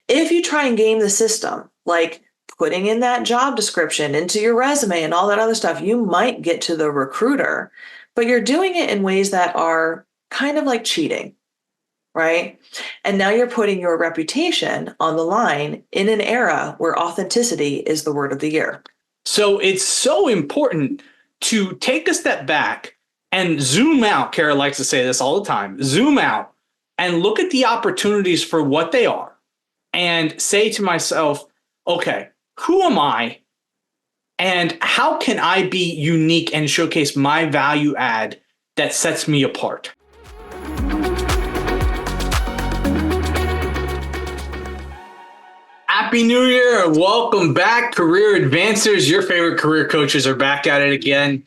If you try and game the system, like putting in that job description into your resume and all that other stuff, you might get to the recruiter, but you're doing it in ways that are kind of like cheating, right? And now you're putting your reputation on the line in an era where authenticity is the word of the year. So it's so important to take a step back and zoom out. Kara likes to say this all the time. Zoom out and look at the opportunities for what they are and say to myself, okay, who am I and how can I be unique and showcase my value add that sets me apart? Happy New Year. Welcome back, career advancers. Your favorite career coaches are back at it again.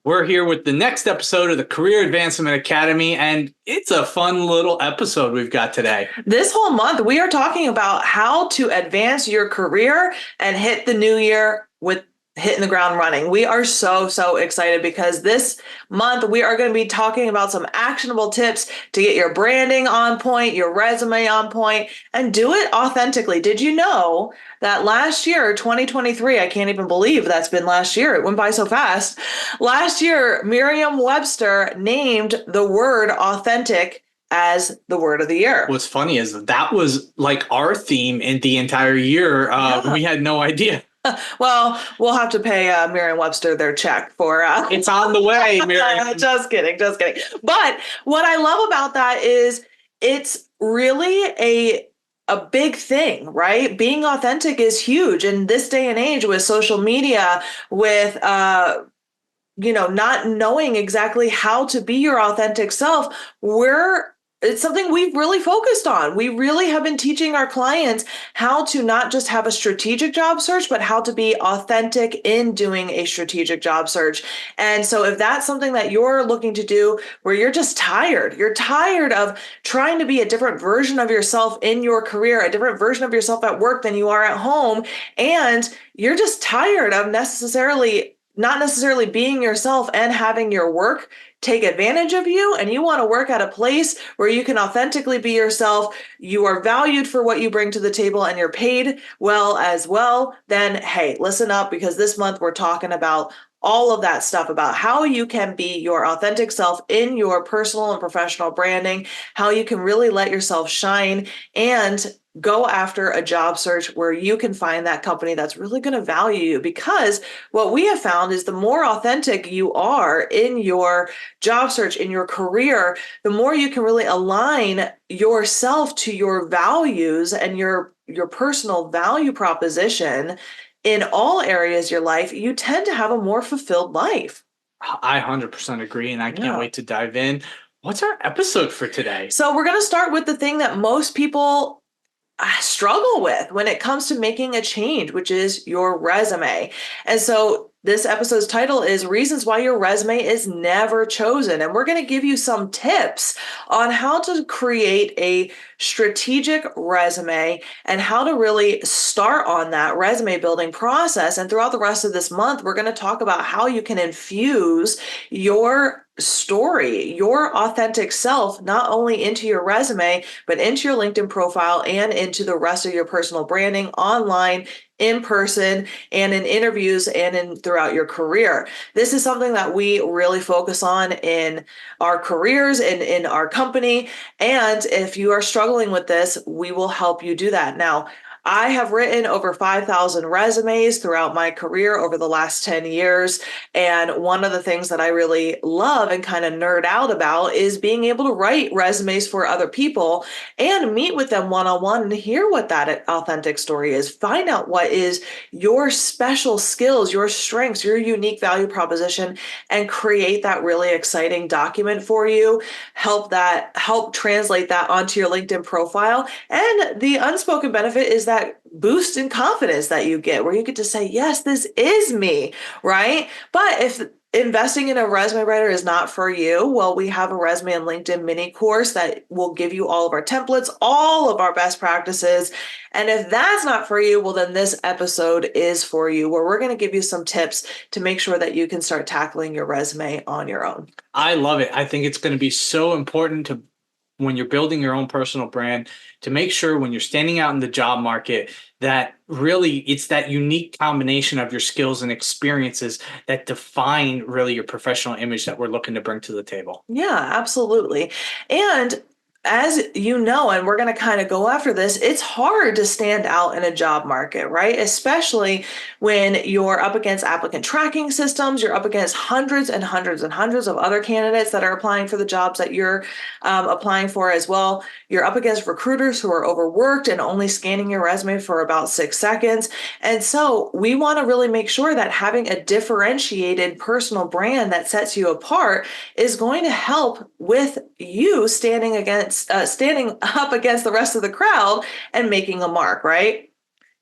We're here with the next episode of the Career Advancement Academy, and it's a fun little episode we've got today. This whole month, we are talking about how to advance your career and hit the new year with hitting the ground running. We are so excited because this month we are going to be talking about some actionable tips to get your branding on point, your resume on point, and do it authentically. Did you know that last year, 2023, I can't even believe that's been last year. It went by so fast. Last year, Merriam-Webster named the word authentic as the word of the year. What's funny is that was like our theme in the entire year. We had no idea. Well, we'll have to pay Merriam-Webster their check for it's on the way, Merriam. Just kidding. But what I love about that is it's really a big thing, right? Being authentic is huge in this day and age with social media, with not knowing exactly how to be your authentic self. It's something we've really focused on. We really have been teaching our clients how to not just have a strategic job search, but how to be authentic in doing a strategic job search. And so if that's something that you're looking to do where you're just tired, you're tired of trying to be a different version of yourself in your career, a different version of yourself at work than you are at home, and you're just tired of not necessarily being yourself and having your work take advantage of you, and you want to work at a place where you can authentically be yourself, you are valued for what you bring to the table, and you're paid well as well, then hey, listen up, because this month we're talking about all of that stuff about how you can be your authentic self in your personal and professional branding, how you can really let yourself shine and go after a job search where you can find that company that's really going to value you. Because what we have found is the more authentic you are in your job search, in your career, the more you can really align yourself to your values and your personal value proposition in all areas of your life, you tend to have a more fulfilled life. I 100% agree, and I can't wait to dive in. What's our episode for today? So we're going to start with the thing that most people struggle with when it comes to making a change, which is your resume. And so this episode's title is Reasons Why Your Resume is Never Chosen. And we're going to give you some tips on how to create a strategic resume and how to really start on that resume building process. And throughout the rest of this month, we're going to talk about how you can infuse your story, your authentic self, not only into your resume, but into your LinkedIn profile and into the rest of your personal branding online, in person, and in interviews and throughout your career. This is something that we really focus on in our careers and in our company. And if you are struggling with this, we will help you do that. Now, I have written over 5,000 resumes throughout my career over the last 10 years. And one of the things that I really love and kind of nerd out about is being able to write resumes for other people and meet with them one-on-one and hear what that authentic story is. Find out what is your special skills, your strengths, your unique value proposition, and create that really exciting document for you. Help translate that onto your LinkedIn profile. And the unspoken benefit is that boost in confidence that you get, where you get to say, yes, this is me, right? But if investing in a resume writer is not for you, well, we have a resume and LinkedIn mini course that will give you all of our templates, all of our best practices. And if that's not for you, well, then this episode is for you, where we're going to give you some tips to make sure that you can start tackling your resume on your own. I love it. I think it's going to be so important to when you're building your own personal brand to make sure when you're standing out in the job market that really it's that unique combination of your skills and experiences that define really your professional image that we're looking to bring to the table. Yeah, absolutely. And as you know, and we're going to kind of go after this, it's hard to stand out in a job market, right? Especially when you're up against applicant tracking systems, you're up against hundreds and hundreds and hundreds of other candidates that are applying for the jobs that you're applying for as well. You're up against recruiters who are overworked and only scanning your resume for about 6 seconds. And so we want to really make sure that having a differentiated personal brand that sets you apart is going to help with you standing up against the rest of the crowd and making a mark, right?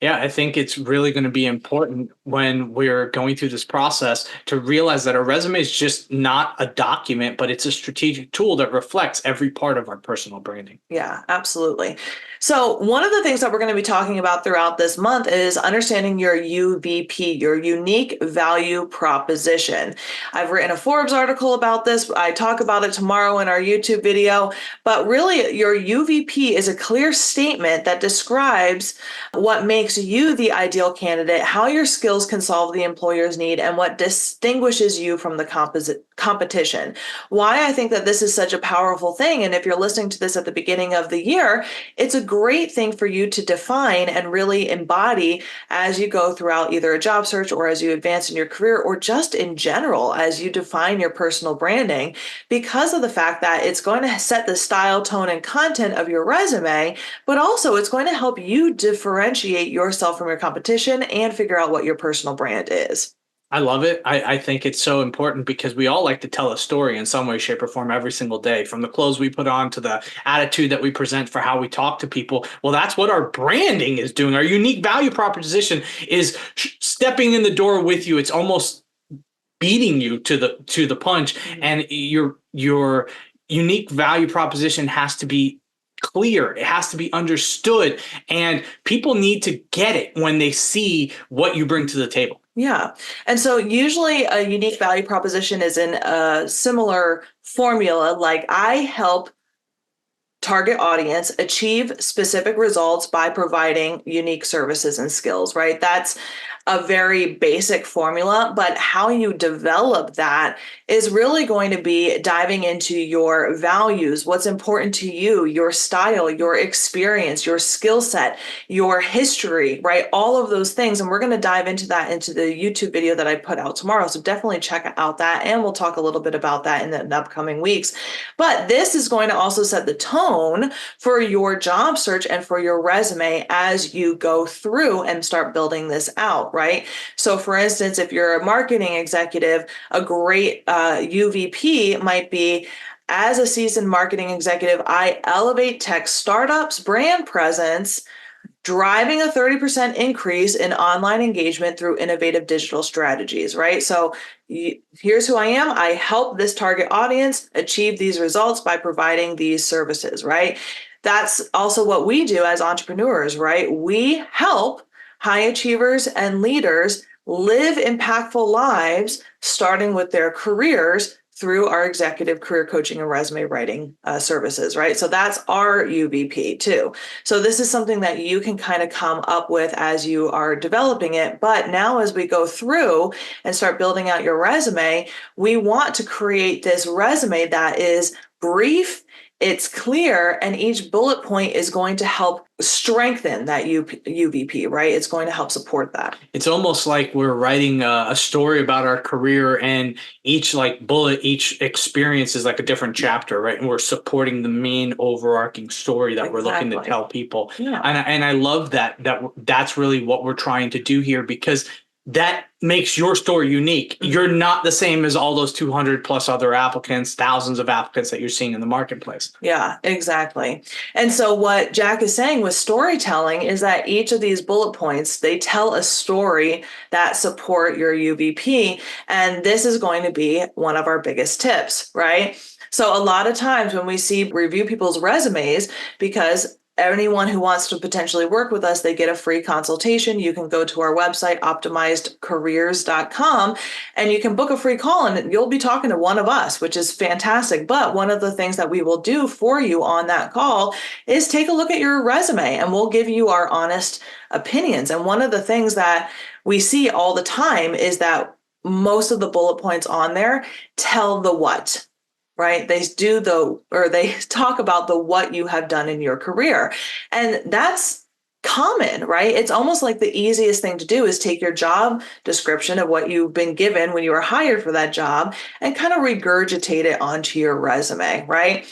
Yeah, I think it's really going to be important when we're going through this process to realize that our resume is just not a document, but it's a strategic tool that reflects every part of our personal branding. Yeah, absolutely. So one of the things that we're going to be talking about throughout this month is understanding your UVP, your unique value proposition. I've written a Forbes article about this. I talk about it tomorrow in our YouTube video, but really your UVP is a clear statement that describes what makes you the ideal candidate, how your skills can solve the employer's need, and what distinguishes you from the competition. Why I think that this is such a powerful thing, and if you're listening to this at the beginning of the year, it's a great thing for you to define and really embody as you go throughout either a job search or as you advance in your career or just in general as you define your personal branding, because of the fact that it's going to set the style, tone, and content of your resume, but also it's going to help you differentiate yourself from your competition and figure out what your personal brand is. I love it. I think it's so important because we all like to tell a story in some way, shape, or form every single day, from the clothes we put on to the attitude that we present for how we talk to people. Well, that's what our branding is doing. Our unique value proposition is stepping in the door with you. It's almost beating you to the punch, and your unique value proposition has to be clear. It has to be understood, and people need to get it when they see what you bring to the table. Yeah. And so usually a unique value proposition is in a similar formula, like I help target audience achieve specific results by providing unique services and skills, right? That's a very basic formula, but how you develop that is really going to be diving into your values, what's important to you, your style, your experience, your skill set, your history, right? All of those things. And we're going to dive into that into the YouTube video that I put out tomorrow. So definitely check out that. And we'll talk a little bit about that in the upcoming weeks. But this is going to also set the tone for your job search and for your resume as you go through and start building this out, right? So for instance, if you're a marketing executive, a great UVP might be, as a seasoned marketing executive, I elevate tech startups' brand presence, driving a 30% increase in online engagement through innovative digital strategies, right? So here's who I am. I help this target audience achieve these results by providing these services, right? That's also what we do as entrepreneurs, right? We help high achievers and leaders live impactful lives, starting with their careers through our executive career coaching and resume writing services, right? So that's our UVP too. So this is something that you can kind of come up with as you are developing it. But now as we go through and start building out your resume, we want to create this resume that is brief, it's clear, and each bullet point is going to help strengthen that UVP, right? It's going to help support that. It's almost like we're writing a story about our career, and each like bullet, each experience is like a different chapter, right? And we're supporting the main overarching story that we're looking to tell people. Yeah. And I love that's really what we're trying to do here, because that makes your story unique. Mm-hmm. You're not the same as all those 200 plus other applicants, thousands of applicants that you're seeing in the marketplace. Yeah, exactly. And so what Jack is saying with storytelling is that each of these bullet points, they tell a story that support your UVP. And this is going to be one of our biggest tips, right? So a lot of times when we review people's resumes, because anyone who wants to potentially work with us, they get a free consultation. You can go to our website, optimizedcareers.com, and you can book a free call and you'll be talking to one of us, which is fantastic. But one of the things that we will do for you on that call is take a look at your resume and we'll give you our honest opinions. And one of the things that we see all the time is that most of the bullet points on there tell the what, right? They talk about the what you have done in your career. And that's common, right? It's almost like the easiest thing to do is take your job description of what you've been given when you were hired for that job and kind of regurgitate it onto your resume, right?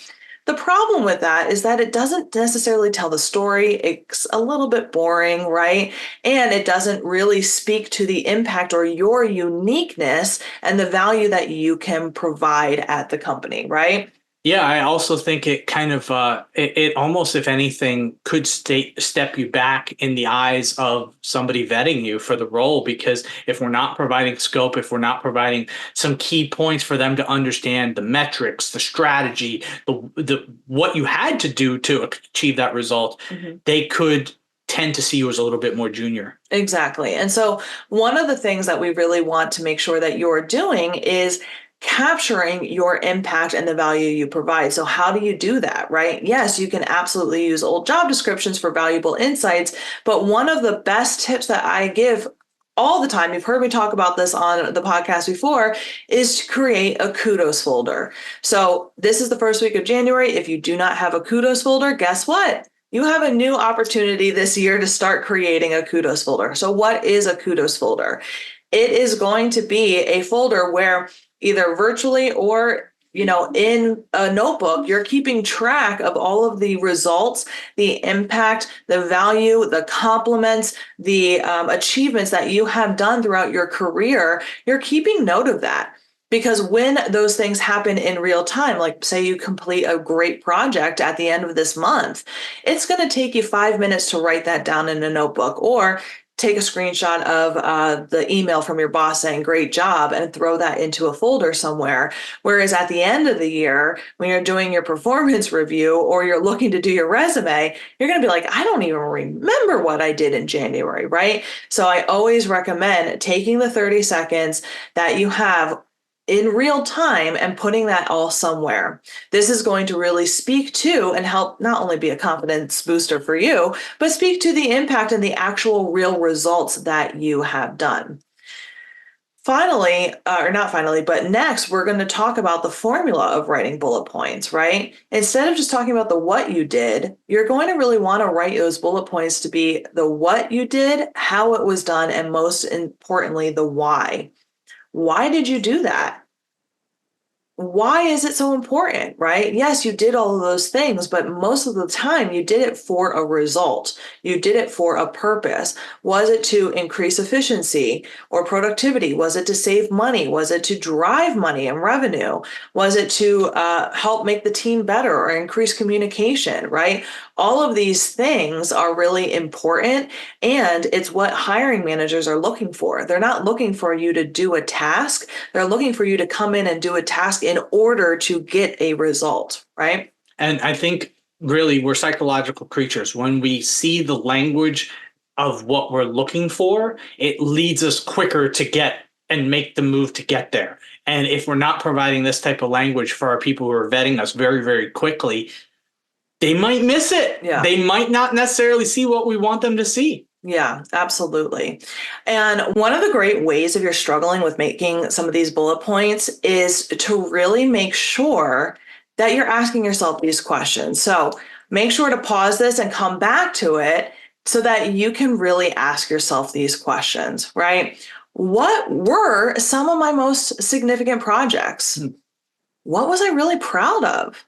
The problem with that is that it doesn't necessarily tell the story. It's a little bit boring, right? And it doesn't really speak to the impact or your uniqueness and the value that you can provide at the company, right? Yeah, I also think it kind of it almost, if anything, could step you back in the eyes of somebody vetting you for the role. Because if we're not providing scope, if we're not providing some key points for them to understand the metrics, the strategy, the what you had to do to achieve that result, they could tend to see you as a little bit more junior. Exactly. And so one of the things that we really want to make sure that you're doing is capturing your impact and the value you provide. So how do you do that, right? Yes, you can absolutely use old job descriptions for valuable insights, but one of the best tips that I give all the time, you've heard me talk about this on the podcast before, is to create a kudos folder. So this is the first week of January. If you do not have a kudos folder, guess what? You have a new opportunity this year to start creating a kudos folder. So what is a kudos folder? It is going to be a folder where either virtually or in a notebook, you're keeping track of all of the results, the impact, the value, the compliments, the achievements that you have done throughout your career. You're keeping note of that. Because when those things happen in real time, like say you complete a great project at the end of this month, it's going to take you 5 minutes to write that down in a notebook or take a screenshot of the email from your boss saying great job and throw that into a folder somewhere. Whereas at the end of the year, when you're doing your performance review or you're looking to do your resume, you're going to be like, I don't even remember what I did in January, right? So I always recommend taking the 30 seconds that you have in real time and putting that all somewhere. This is going to really speak to and help not only be a confidence booster for you, but speak to the impact and the actual real results that you have done. Finally, or not finally, but next, we're going to talk about the formula of writing bullet points, right? Instead of just talking about the what you did, you're going to really want to write those bullet points to be the what you did, how it was done, and most importantly, the why. Why did you do that? Why is it so important, right? Yes, you did all of those things, but most of the time you did it for a result. You did it for a purpose. Was it to increase efficiency or productivity? Was it to save money? Was it to drive money and revenue? Was it to help make the team better or increase communication, right? All of these things are really important, and it's what hiring managers are looking for. They're not looking for you to do a task. They're looking for you to come in and do a task in order to get a result, right? And I think really we're psychological creatures. When we see the language of what we're looking for, it leads us quicker to get and make the move to get there. And if we're not providing this type of language for our people who are vetting us very, very quickly, they might miss it. Yeah. They might not necessarily see what we want them to see. Yeah, absolutely. And one of the great ways if you're struggling with making some of these bullet points is to really make sure that you're asking yourself these questions. So make sure to pause this and come back to it so that you can really ask yourself these questions, right? What were some of my most significant projects? What was I really proud of?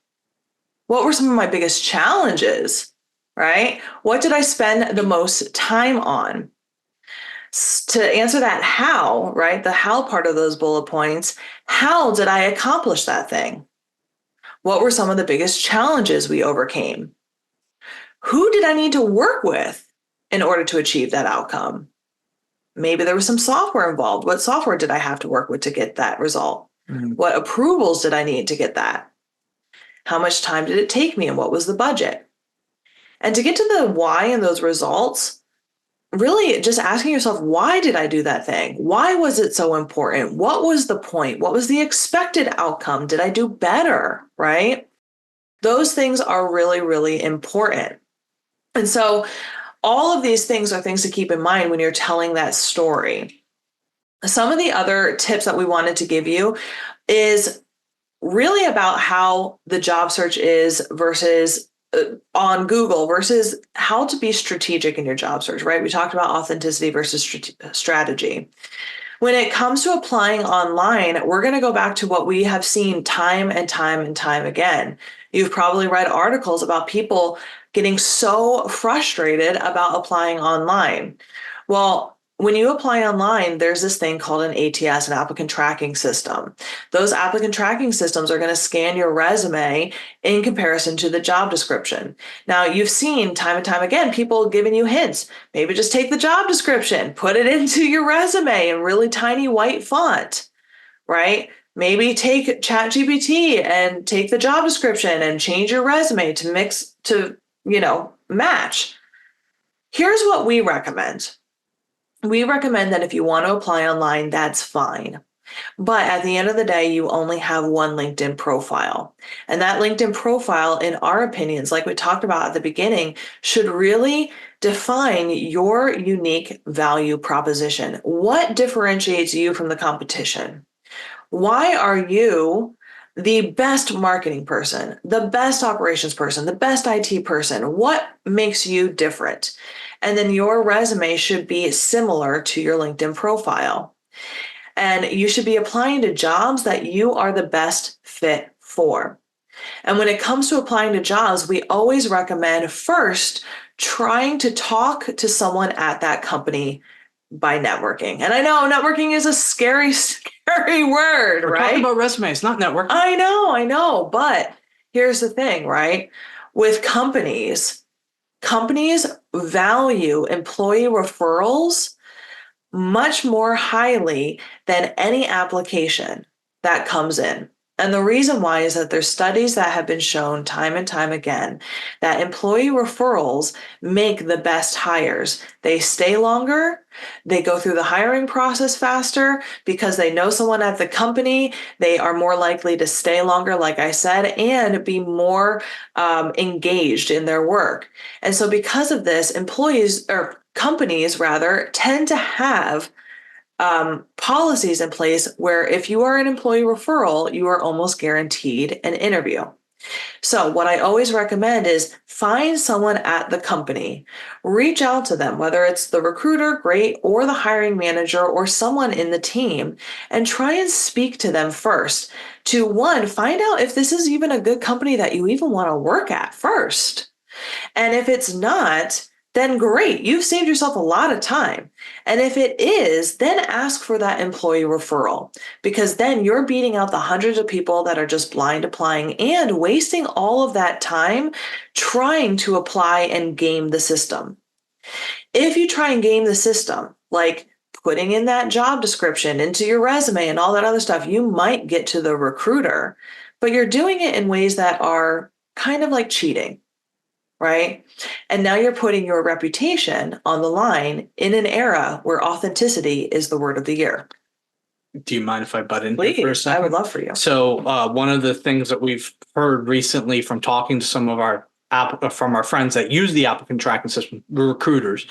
What were some of my biggest challenges? Right? What did I spend the most time on? To answer that how, right? The how part of those bullet points, how did I accomplish that thing? What were some of the biggest challenges we overcame? Who did I need to work with in order to achieve that outcome? Maybe there was some software involved. What software did I have to work with to get that result? What approvals did I need to get that? How much time did it take me and what was the budget? And to get to the why and those results, really just asking yourself, why did I do that thing? Why was it so important? What was the point? What was the expected outcome? Did I do better? Right? Those things are really, really important. And so all of these things are things to keep in mind when you're telling that story. Some of the other tips that we wanted to give you is really about how the job search is versus on Google versus how to be strategic in your job search, right? We talked about authenticity versus strategy. When it comes to applying online, we're going to go back to what we have seen time and time and time again. You've probably read articles about people getting so frustrated about applying online. Well, when you apply online, there's this thing called an ATS, an applicant tracking system. Those applicant tracking systems are going to scan your resume in comparison to the job description. Now, you've seen time and time again people giving you hints. Maybe just take the job description, put it into your resume in really tiny white font, right? Maybe take ChatGPT and take the job description and change your resume to mix to, match. Here's what we recommend. We recommend that if you want to apply online, that's fine. But at the end of the day, you only have one LinkedIn profile. And that LinkedIn profile, in our opinions, like we talked about at the beginning, should really define your unique value proposition. What differentiates you from the competition? Why are you the best marketing person, the best operations person, the best IT person? What makes you different? And then your resume should be similar to your LinkedIn profile. And you should be applying to jobs that you are the best fit for. And when it comes to applying to jobs, we always recommend first trying to talk to someone at that company by networking. And I know networking is a scary, scary word, We're right? talking about resumes, not networking. I know. But here's the thing, right? With companies value employee referrals much more highly than any application that comes in. And the reason why is that there's studies that have been shown time and time again that employee referrals make the best hires. They stay longer, they go through the hiring process faster because they know someone at the company. They are more likely to stay longer, like I said, and be more engaged in their work. And so, because of this, employees or companies rather tend to have policies in place where if you are an employee referral, you are almost guaranteed an interview. So, what I always recommend is find someone at the company, reach out to them, whether it's the recruiter, great, or the hiring manager, or someone in the team, and try and speak to them first to one, find out if this is even a good company that you even want to work at first. And if it's not, then great, you've saved yourself a lot of time. And if it is, then ask for that employee referral because then you're beating out the hundreds of people that are just blind applying and wasting all of that time trying to apply and game the system. If you try and game the system, like putting in that job description into your resume and all that other stuff, you might get to the recruiter, but you're doing it in ways that are kind of like cheating, right? And now you're putting your reputation on the line in an era where authenticity is the word of the year. Do you mind if I butt in here for a Please, second? I would love for you. So one of the things that we've heard recently from talking to some of our from our friends that use the applicant tracking system, recruiters,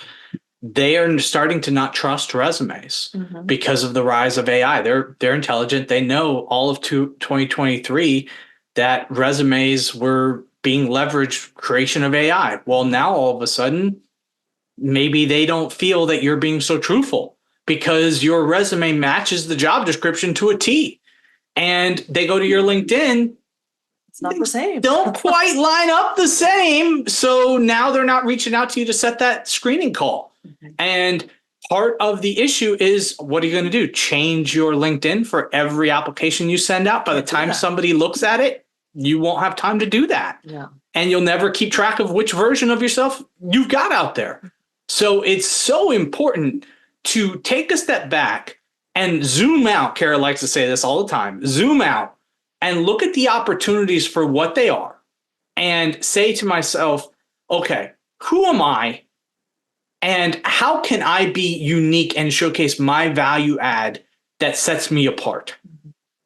they are starting to not trust resumes because of the rise of AI. They're intelligent. They know all of 2023 that resumes were being leveraged creation of AI. Well, now all of a sudden, maybe they don't feel that you're being so truthful because your resume matches the job description to a T. And they go to your LinkedIn. It's not the same. Don't quite line up the same. So now they're not reaching out to you to set that screening call. And part of the issue is, what are you going to do? Change your LinkedIn for every application you send out? By the time somebody looks at it, you won't have time to do that. Yeah. And you'll never keep track of which version of yourself you've got out there. So it's so important to take a step back and zoom out. Kara likes to say this all the time. Zoom out and look at the opportunities for what they are and say to myself, okay, who am I and how can I be unique and showcase my value add that sets me apart?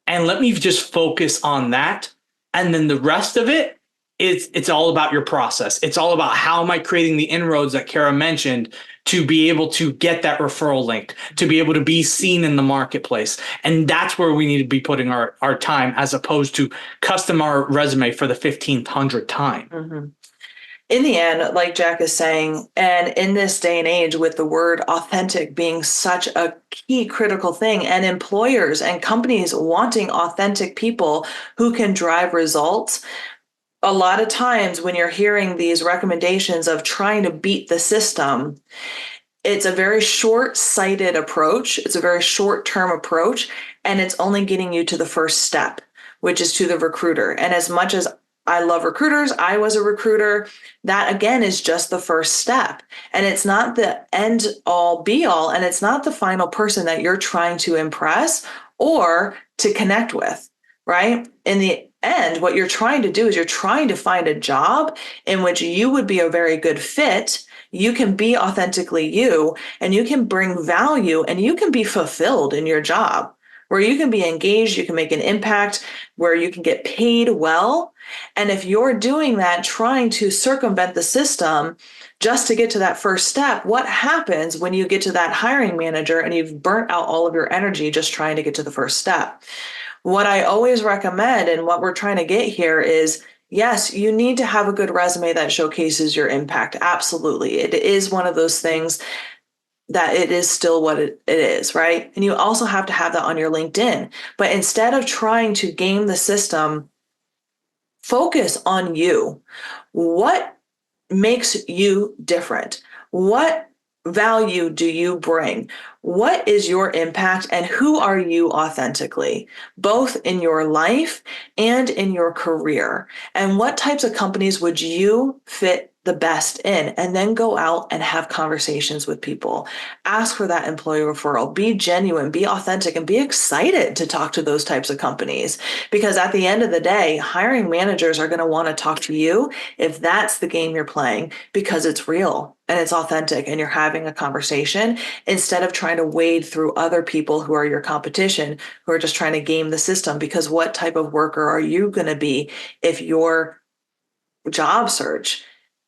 And let me just focus on that. And then the rest of it, it's all about your process. It's all about how am I creating the inroads that Kara mentioned to be able to get that referral link, to be able to be seen in the marketplace. And that's where we need to be putting our time, as opposed to custom our resume for the 1500th time. Mm-hmm. In the end, like Jack is saying, and in this day and age, with the word authentic being such a key critical thing, and employers and companies wanting authentic people who can drive results, a lot of times when you're hearing these recommendations of trying to beat the system, it's a very short-sighted approach. It's a very short-term approach, and it's only getting you to the first step, which is to the recruiter. And as much as I love recruiters, I was a recruiter, that again is just the first step. And it's not the end all be all, and it's not the final person that you're trying to impress or to connect with, right? In the end, what you're trying to do is you're trying to find a job in which you would be a very good fit. You can be authentically you, and you can bring value, and you can be fulfilled in your job, where you can be engaged, you can make an impact, where you can get paid well. And if you're doing that, trying to circumvent the system just to get to that first step, what happens when you get to that hiring manager and you've burnt out all of your energy just trying to get to the first step? What I always recommend, and what we're trying to get here, is yes, you need to have a good resume that showcases your impact. Absolutely. It is one of those things that it is still what it is, right? And you also have to have that on your LinkedIn. But instead of trying to game the system, focus on you. What makes you different? What value do you bring? What is your impact, and who are you authentically, both in your life and in your career? And what types of companies would you fit the best in? And then go out and have conversations with people. Ask for that employee referral. Be genuine, be authentic, and be excited to talk to those types of companies. Because at the end of the day, hiring managers are going to want to talk to you if that's the game you're playing, because it's real and it's authentic and you're having a conversation instead of trying to wade through other people who are your competition, who are just trying to game the system. Because what type of worker are you going to be if your job search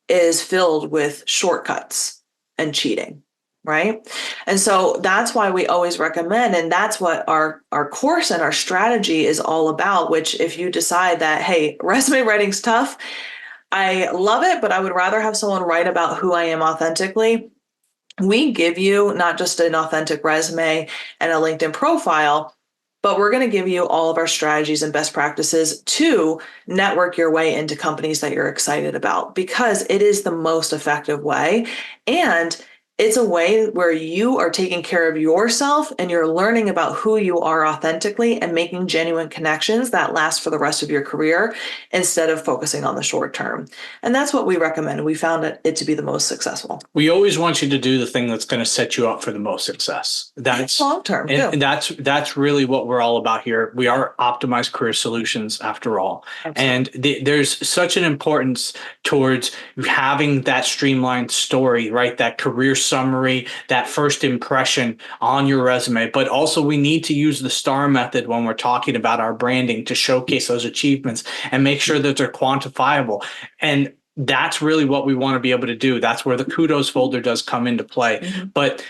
is filled with shortcuts and cheating, right? And so that's why we always recommend, and that's what our course and our strategy is all about, which if you decide that, hey, resume writing's tough, I love it, but I would rather have someone write about who I am authentically. We give you not just an authentic resume and a LinkedIn profile, but we're going to give you all of our strategies and best practices to network your way into companies that you're excited about, because it is the most effective way. And it's a way where you are taking care of yourself and you're learning about who you are authentically and making genuine connections that last for the rest of your career instead of focusing on the short term. And that's what we recommend. We found it to be the most successful. We always want you to do the thing that's going to set you up for the most success. That's long term, and that's really what we're all about here. We are optimized career solutions after all. Absolutely. And there's such an importance towards having that streamlined story, right? That career summary, that first impression on your resume. But also we need to use the STAR method when we're talking about our branding to showcase those achievements and make sure that they're quantifiable. And that's really what we want to be able to do. That's where the kudos folder does come into play. Mm-hmm. But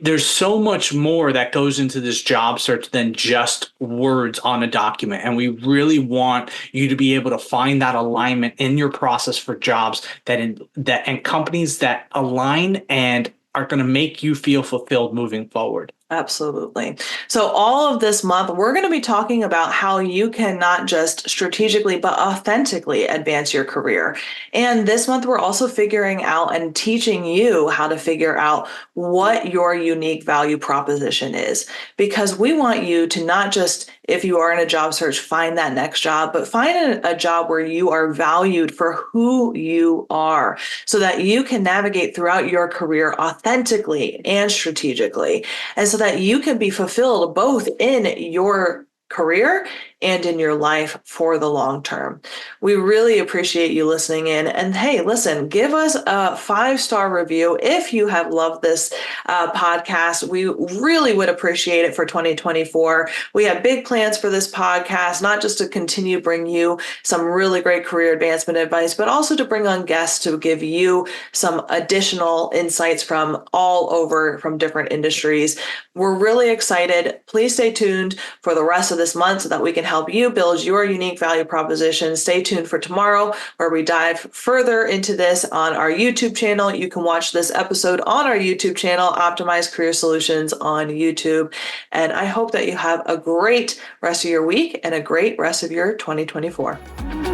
there's so much more that goes into this job search than just words on a document. And we really want you to be able to find that alignment in your process for jobs and companies that align and are going to make you feel fulfilled moving forward. Absolutely. So all of this month, we're going to be talking about how you can not just strategically, but authentically advance your career. And this month, we're also figuring out and teaching you how to figure out what your unique value proposition is, because we want you to not just, if you are in a job search, find that next job, but find a job where you are valued for who you are so that you can navigate throughout your career authentically and strategically. And so that you can be fulfilled both in your career and in your life for the long term. We really appreciate you listening in. And hey, listen, give us a 5-star review if you have loved this podcast. We really would appreciate it for 2024. We have big plans for this podcast, not just to continue bring you some really great career advancement advice, but also to bring on guests to give you some additional insights from all over from different industries. We're really excited. Please stay tuned for the rest of this month so that we can help you build your unique value proposition. Stay tuned for tomorrow, where we dive further into this on our YouTube channel. You can watch this episode on our YouTube channel, Optimize Career Solutions on YouTube. And I hope that you have a great rest of your week and a great rest of your 2024.